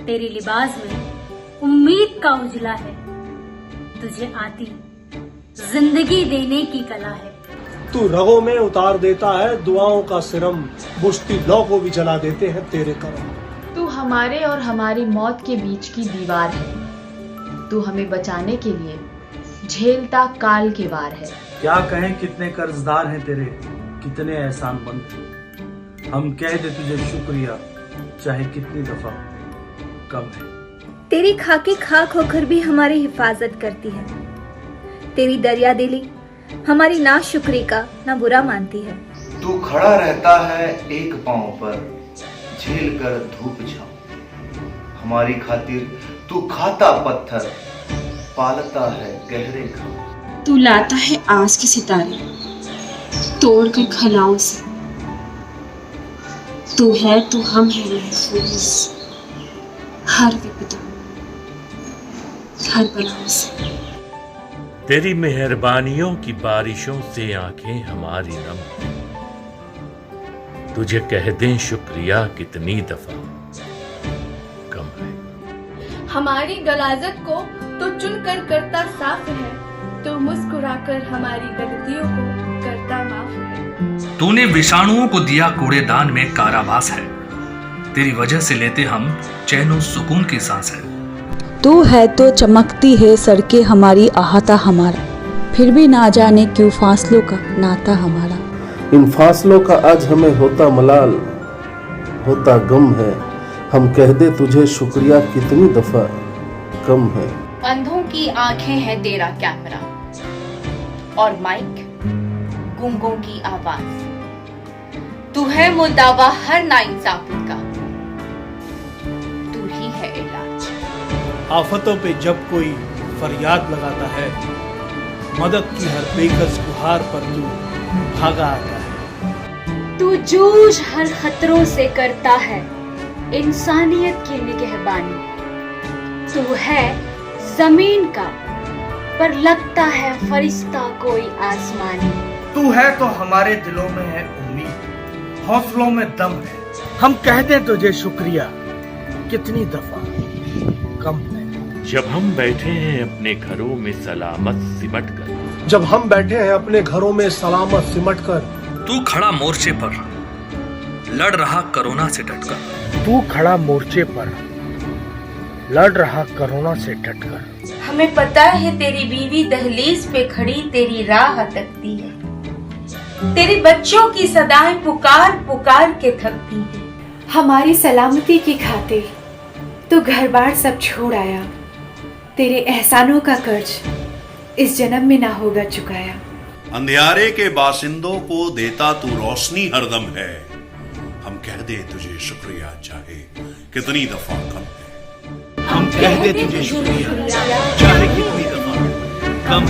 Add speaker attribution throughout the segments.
Speaker 1: तेरे लिबास में उम्मीद का उजला है, तुझे आती जिंदगी देने की कला है।
Speaker 2: तू रगों में उतार देता है दुआओं का सिरम, बुझती लौ को भी जला देते हैं तेरे करम।
Speaker 3: तू हमारे और हमारी मौत के बीच की दीवार है, तू हमें बचाने के लिए झेलता काल के वार है।
Speaker 4: क्या कहें कितने कर्जदार हैं तेरे, कितने एहसानमंद। हम कह दे तुझे शुक्रिया चाहे कितनी दफा कम है।
Speaker 5: तेरी खाकी खाक होकर भी हमारी हिफाजत करती है, तेरी दरिया दिली हमारी ना शुक्री का ना बुरा मानती है।
Speaker 6: तू खड़ा रहता है एक पांव पर, झेल कर धूप छांव। हमारी खातिर तू खाता पत्थर, पालता है गहरे घाव।
Speaker 7: तू लाता है आस के सितारे तोड़ कर खलाओं से, तू है तो हम है महफूज हर विपदा हर बलाओं से।
Speaker 8: तेरी मेहरबानियों की बारिशों से आंखें हमारी नम, तुझे कह दें शुक्रिया कितनी दफा कम है।
Speaker 9: हमारी गलाजत को तो चुनकर करता साफ है, तो मुस्कुराकर हमारी गलतियों को करता माफ है।
Speaker 10: तूने विषाणुओं को दिया कूड़ेदान में कारावास है, तेरी वजह से लेते हम चैन और सुकून की सांस है।
Speaker 11: तू है तो चमकती है सड़कें हमारी अहाता हमारा, फिर भी ना जाने क्यों फासलों का नाता हमारा।
Speaker 12: इन फासलों का आज हमें होता मलाल, होता गम है। हम कह दे तुझे शुक्रिया कितनी दफा कम है।
Speaker 3: अंधों की आंखें है तेरा कैमरा और माइक गूंगों की आवाज। तू है मुद्दावा हर नाइंसाफी का, तू ही है इलाज।
Speaker 2: आफतों पे जब कोई फरियाद लगाता है, मदद की हर बेकस गुहार पर तू भागा आता है।
Speaker 7: तू जूझ हर खतरों से करता है इंसानियत की निगहबानी। तू है जमीन का पर लगता है फरिश्ता कोई आसमानी।
Speaker 4: तू है तो हमारे दिलों में है उम्मीद, हौसलों में दम है। हम कह दें तुझे शुक्रिया कितनी दफा कम है।
Speaker 8: जब हम बैठे हैं अपने घरों में सलामत सिमट कर,
Speaker 2: जब हम बैठे हैं अपने घरों में सलामत सिमट कर,
Speaker 10: तू खड़ा मोर्चे पर लड़ रहा कोरोना से डटकर।
Speaker 4: तू खड़ा मोर्चे पर लड़ रहा कोरोना से डटकर।
Speaker 9: हमें पता है तेरी बीवी दहलीज पे खड़ी तेरी राह तकती है, तेरे बच्चों की सदाएं पुकार पुकार के थकती है।
Speaker 3: हमारी सलामती की खातिर तू घर बार सब छोड़ आया, तेरे एहसानों का कर्ज इस जन्म में ना होगा चुकाया।
Speaker 13: अंधियारे के बासिंदों को देता तू रोशनी हरदम है। हम कह दे तुझे शुक्रिया चाहे कितनी दफा कम है।
Speaker 4: हम कह दे तुझे शुक्रिया चाहे कितनी दफा कम।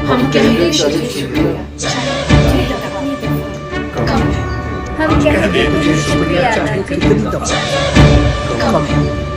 Speaker 3: हम कह दे तुझे शुक्रिया चाहे कितनी दफा कम।
Speaker 2: हम कह दे तुझे शुक्रिया चाहे कितनी दफा कम है।